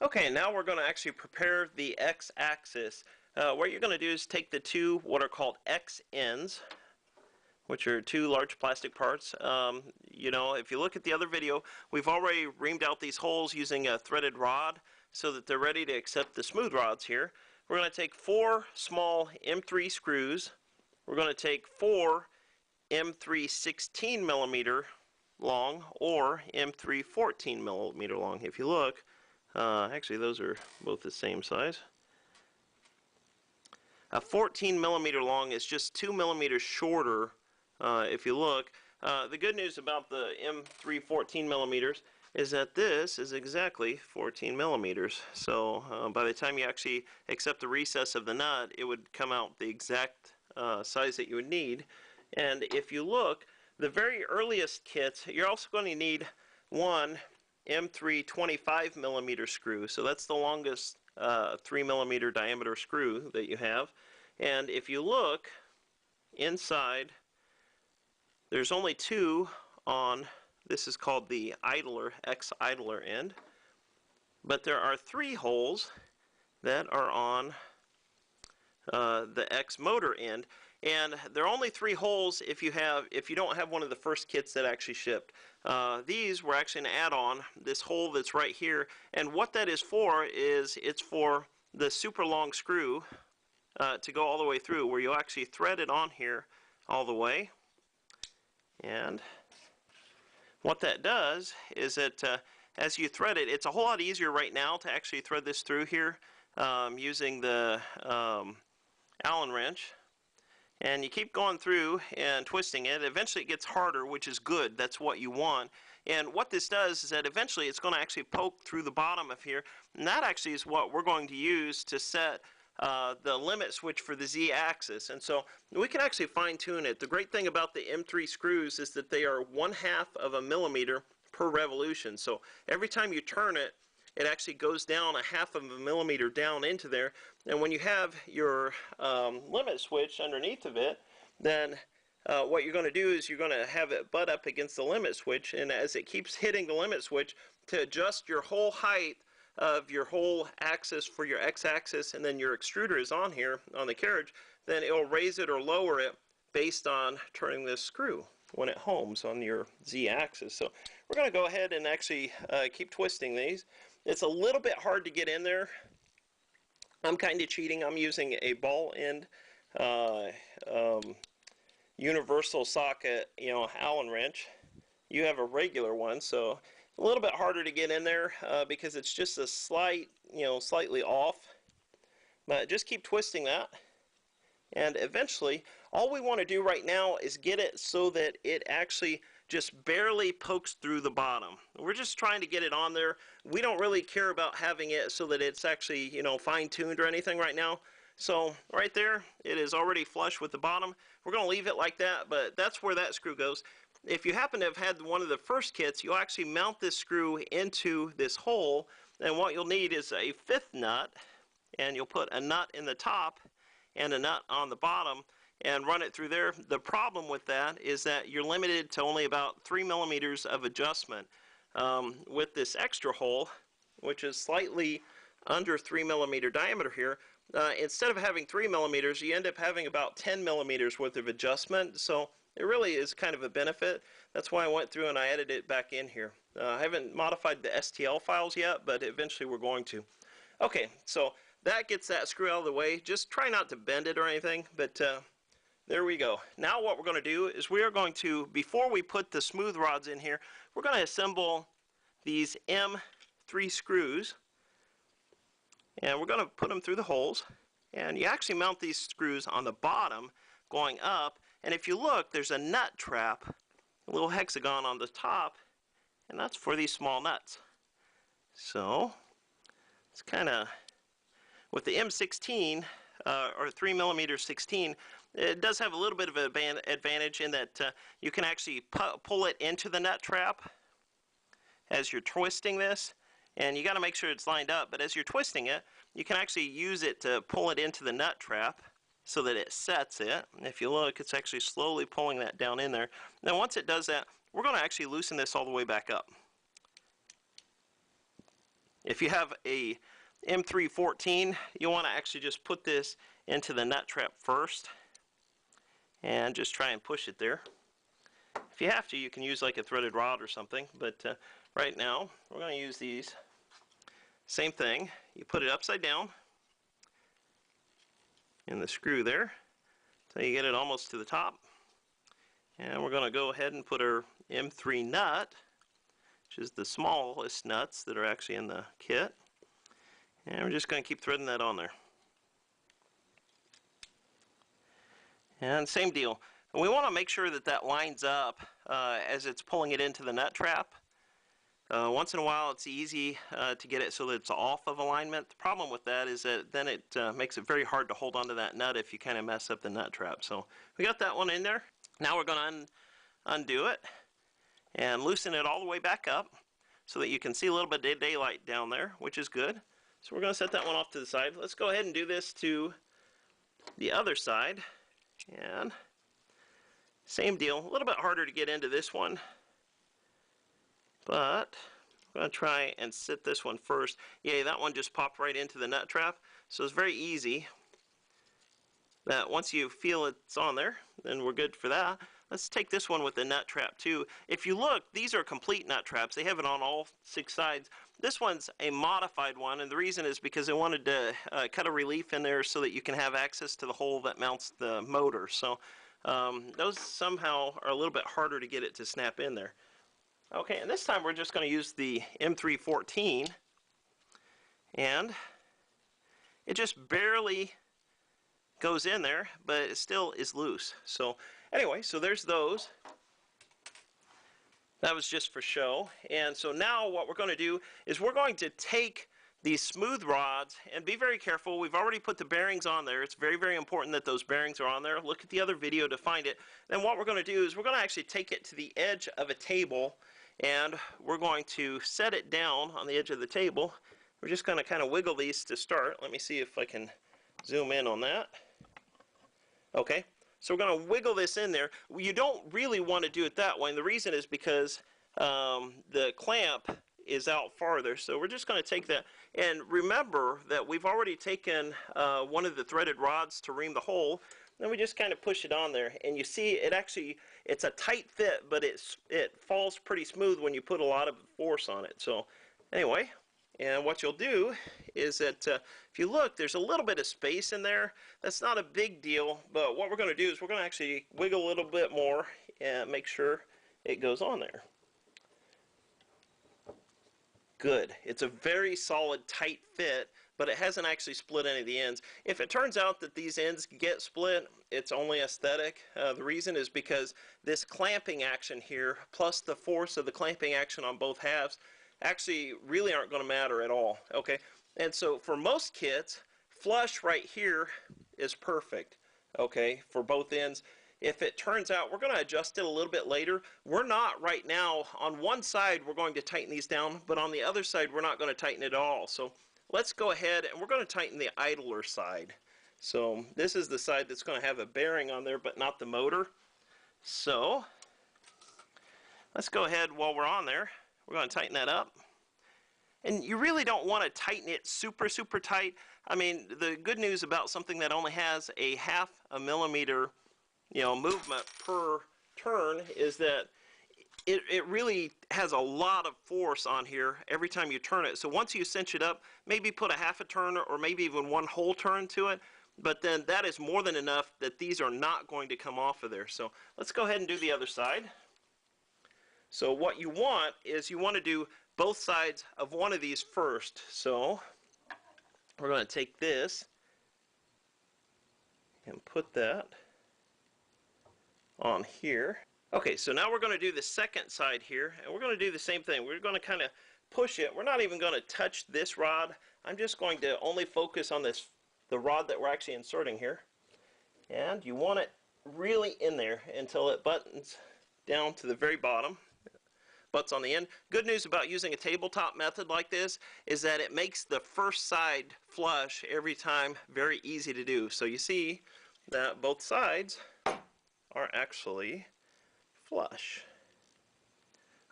Okay, now we're going to actually prepare the x-axis. What you're going to do is take the two what are called X ends, which are two large plastic parts. If you look at the other video, we've already reamed out these holes using a threaded rod so that they're ready to accept the smooth rods here. We're going to take 4 small M3 screws. We're going to take 4 M3 16 millimeter long or M3 14 millimeter long. If you look, actually those are both the same size. A 14 millimeter long is just 2 millimeters shorter. If you look, the good news about the M3 14 millimeters is that this is exactly 14 millimeters. So by the time you actually accept the recess of the nut, it would come out the exact size that you would need. And if you look, the very earliest kits, you're also going to need one M3 25 millimeter screw. So that's the longest 3 millimeter diameter screw that you have. And if you look inside, there's only 2 on, this is called the idler, X idler end, but there are 3 holes that are on the X motor end, and there are only 3 holes if you don't have one of the first kits that actually shipped. These were actually an add-on, this hole that's right here, and what that is for is it's for the super long screw to go all the way through, where you'll actually thread it on here all the way. And what that does is that as you thread it, it's a whole lot easier right now to actually thread this through here using the Allen wrench. And you keep going through and twisting it. Eventually it gets harder, which is good. That's what you want. And what this does is that eventually it's going to actually poke through the bottom of here. And that actually is what we're going to use to set the limit switch for the Z-axis. And so we can actually fine-tune it. The great thing about the M3 screws is that they are 1/2 of a millimeter per revolution. So every time you turn it, it actually goes down 1/2 of a millimeter down into there. And when you have your limit switch underneath of it, then what you're going to do is you're going to have it butt up against the limit switch, and as it keeps hitting the limit switch, to adjust your whole height of your whole axis for your x-axis, and then your extruder is on here on the carriage, then it will raise it or lower it based on turning this screw when it homes on your Z-axis. So we're going to go ahead and actually keep twisting these. It's a little bit hard to get in there. I'm kind of cheating. I'm using a ball end universal socket, Allen wrench. You have a regular one, so a little bit harder to get in there because it's just a slightly off. But just keep twisting that, and eventually all we want to do right now is get it so that it actually just barely pokes through the bottom. We're just trying to get it on there. We don't really care about having it so that it's actually fine-tuned or anything right now. So right there, it is already flush with the bottom. We're going to leave it like that, but that's where that screw goes. If you happen to have had one of the first kits, you'll actually mount this screw into this hole, and what you'll need is a 5th nut, and you'll put a nut in the top and a nut on the bottom and run it through there. The problem with that is that you're limited to only about 3 millimeters of adjustment. With this extra hole, which is slightly under 3 millimeter diameter here, instead of having 3 millimeters, you end up having about 10 millimeters worth of adjustment. So it really is kind of a benefit. That's why I went through and I added it back in here. I haven't modified the STL files yet, but eventually we're going to. Okay, so that gets that screw out of the way. Just try not to bend it or anything, but there we go. Now what we're going to do is we are going to, before we put the smooth rods in here, we're going to assemble these M3 screws, and we're going to put them through the holes. And you actually mount these screws on the bottom going up, and if you look, there's a nut trap, a little hexagon on the top, and that's for these small nuts. So it's kind of, with the M16 or 3 millimeter 16, it does have a little bit of an advantage in that you can actually pull it into the nut trap as you're twisting this, and you got to make sure it's lined up, but as you're twisting it, you can actually use it to pull it into the nut trap so that it sets it. And if you look, it's actually slowly pulling that down in there. Now once it does that, we're going to actually loosen this all the way back up. If you have a M314, you want to actually just put this into the nut trap first and just try and push it there. If you have to, you can use like a threaded rod or something, but right now we're going to use these. Same thing, you put it upside down in the screw there until you get it almost to the top. And we're going to go ahead and put our M3 nut, which is the smallest nuts that are actually in the kit. And we're just going to keep threading that on there. And same deal. And we want to make sure that that lines up as it's pulling it into the nut trap. Once in a while it's easy to get it so that it's off of alignment. The problem with that is that then it makes it very hard to hold onto that nut if you kind of mess up the nut trap. So we got that one in there. Now we're going to undo it and loosen it all the way back up so that you can see a little bit of daylight down there, which is good. So we're going to set that one off to the side. Let's go ahead and do this to the other side. And same deal, a little bit harder to get into this one, but I'm going to try and sit this one first. Yeah, that one just popped right into the nut trap, so it's very easy that once you feel it's on there, then we're good for that. Let's take this one with the nut trap too. If you look, these are complete nut traps. They have it on all 6 sides. This one's a modified one, and the reason is because I wanted to cut a relief in there so that you can have access to the hole that mounts the motor. So those somehow are a little bit harder to get it to snap in there. Okay, and this time we're just going to use the M314, and it just barely goes in there, but it still is loose. So anyway, so there's those. That was just for show. And so now what we're going to do is we're going to take these smooth rods and be very careful. We've already put the bearings on there. It's very, very important that those bearings are on there. Look at the other video to find it. Then what we're going to do is we're going to actually take it to the edge of a table, and we're going to set it down on the edge of the table. We're just going to kind of wiggle these to start. Let me see if I can zoom in on that. Okay, so we're going to wiggle this in there. You don't really want to do it that way, and the reason is because the clamp is out farther. So we're just going to take that, and remember that we've already taken one of the threaded rods to ream the hole. Then we just kind of push it on there, and you see it actually, it's a tight fit, but it falls pretty smooth when you put a lot of force on it. So anyway, and what you'll do is that if you look, there's a little bit of space in there. That's not a big deal, but what we're going to do is we're going to actually wiggle a little bit more and make sure it goes on there. Good. It's a very solid, tight fit, but it hasn't actually split any of the ends. If it turns out that these ends get split, it's only aesthetic. The reason is because this clamping action here, plus the force of the clamping action on both halves, actually really aren't going to matter at all. Okay, and so for most kits, flush right here is perfect. Okay, for both ends. If it turns out, we're going to adjust it a little bit later. We're not right now. On one side, we're going to tighten these down, but on the other side, we're not going to tighten it at all. So let's go ahead and we're going to tighten the idler side. So this is the side that's going to have a bearing on there, but not the motor. So let's go ahead while we're on there. We're going to tighten that up. And you really don't want to tighten it super, super tight. I mean, the good news about something that only has a 1/2 millimeter, movement per turn is that it really has a lot of force on here every time you turn it. So once you cinch it up, maybe put a 1/2 turn or maybe even 1 whole turn to it. But then that is more than enough that these are not going to come off of there. So let's go ahead and do the other side. So what you want is you want to do both sides of one of these first. So we're going to take this and put that on here. Okay, so now we're going to do the second side here, and we're going to do the same thing. We're going to kind of push it. We're not even going to touch this rod. I'm just going to only focus on the rod that we're actually inserting here. And you want it really in there until it buttons down to the very bottom. Butts on the end. Good news about using a tabletop method like this is that it makes the first side flush every time very easy to do. So you see that both sides are actually flush.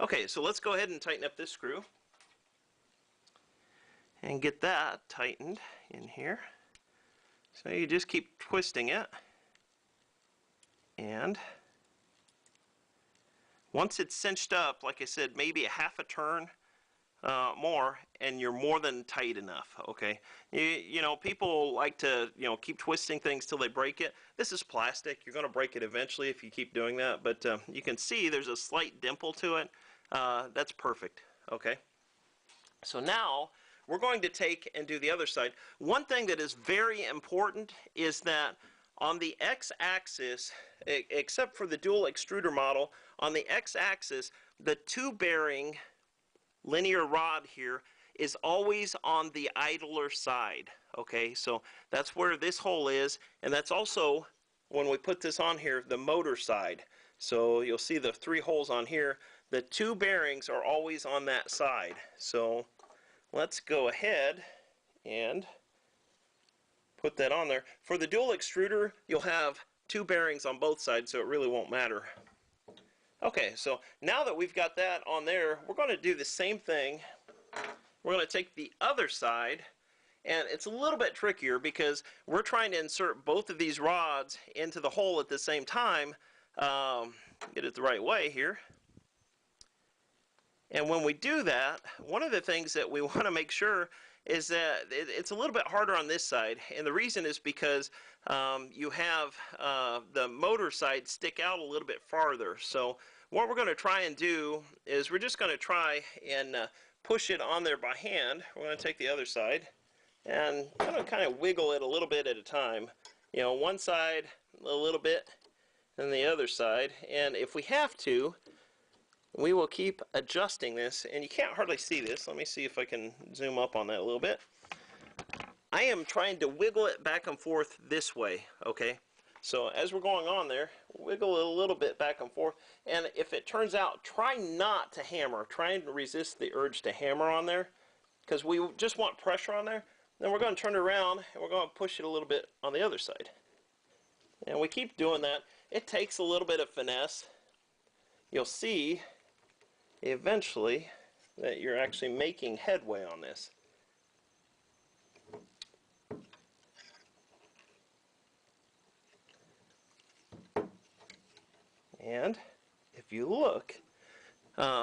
Okay, so let's go ahead and tighten up this screw. and get that tightened in here. So you just keep twisting it, and once it's cinched up, like I said, maybe a half a turn more, and you're more than tight enough. Okay, you know, people like to, you know, keep twisting things till they break it. This is plastic. You're going to break it eventually if you keep doing that, but you can see there's a slight dimple to it. That's perfect. Okay, so now we're going to take and do the other side. One thing that is very important is that on the x-axis, except for the dual extruder model, on the x-axis, the two-bearing linear rod here is always on the idler side. Okay, so that's where this hole is, and that's also, when we put this on here, the motor side. So you'll see the 3 holes on here. The 2 bearings are always on that side. So let's go ahead and put that on there. For the dual extruder, you'll have 2 bearings on both sides, so it really won't matter. Okay, so now that we've got that on there, we're going to do the same thing. We're going to take the other side, and it's a little bit trickier because we're trying to insert both of these rods into the hole at the same time. Get it the right way here. And when we do that, one of the things that we want to make sure is that it's a little bit harder on this side, and the reason is because you have the motor side stick out a little bit farther. So what we're going to try and do is we're just going to try and push it on there by hand. We're going to take the other side and kind of wiggle it a little bit at a time. You know, one side a little bit, and the other side. And if we have to, we will keep adjusting this, and you can't hardly see this. Let me see if I can zoom up on that a little bit. I am trying to wiggle it back and forth this way, okay? So as we're going on there, wiggle it a little bit back and forth, and if it turns out, try not to hammer. Try and resist the urge to hammer on there, because we just want pressure on there. Then we're going to turn it around, and we're going to push it a little bit on the other side. And we keep doing that. It takes a little bit of finesse. You'll see eventually that you're actually making headway on this. And if you look,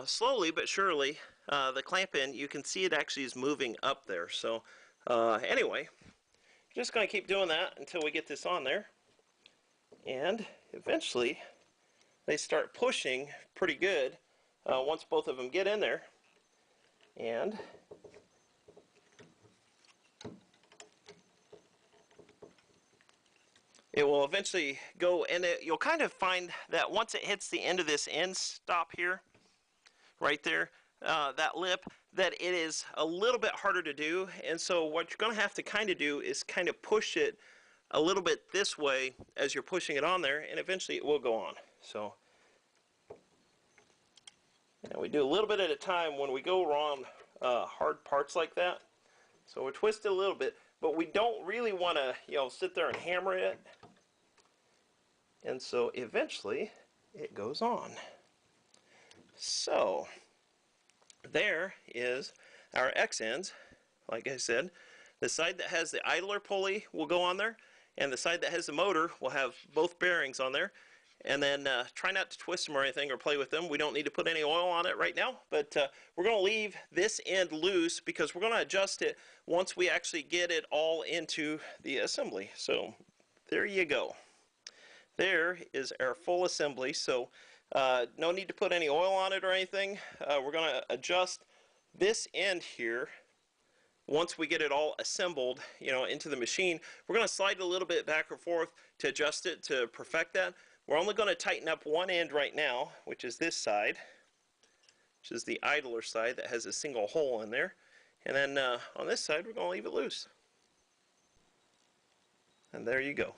slowly but surely, the clamp in, you can see it actually is moving up there. So anyway, just going to keep doing that until we get this on there. And eventually, they start pushing pretty good once both of them get in there. And it will eventually go, and you'll kind of find that once it hits the end of this end stop here, right there, that lip, that it is a little bit harder to do. And so what you're going to have to kind of do is kind of push it a little bit this way as you're pushing it on there, and eventually it will go on. So and we do a little bit at a time when we go around hard parts like that. So we twist it a little bit, but we don't really want to, you know, sit there and hammer it. And so eventually it goes on. So there is our X ends. Like I said, the side that has the idler pulley will go on there, and the side that has the motor will have both bearings on there. And then try not to twist them or anything or play with them. We don't need to put any oil on it right now, but we're going to leave this end loose because we're going to adjust it once we actually get it all into the assembly. So there you go. There is our full assembly. So no need to put any oil on it or anything. We're going to adjust this end here. Once we get it all assembled, you know, into the machine, we're going to slide it a little bit back and forth to adjust it to perfect that. We're only going to tighten up one end right now, which is this side, which is the idler side that has a single hole in there. And then on this side, we're going to leave it loose. And there you go.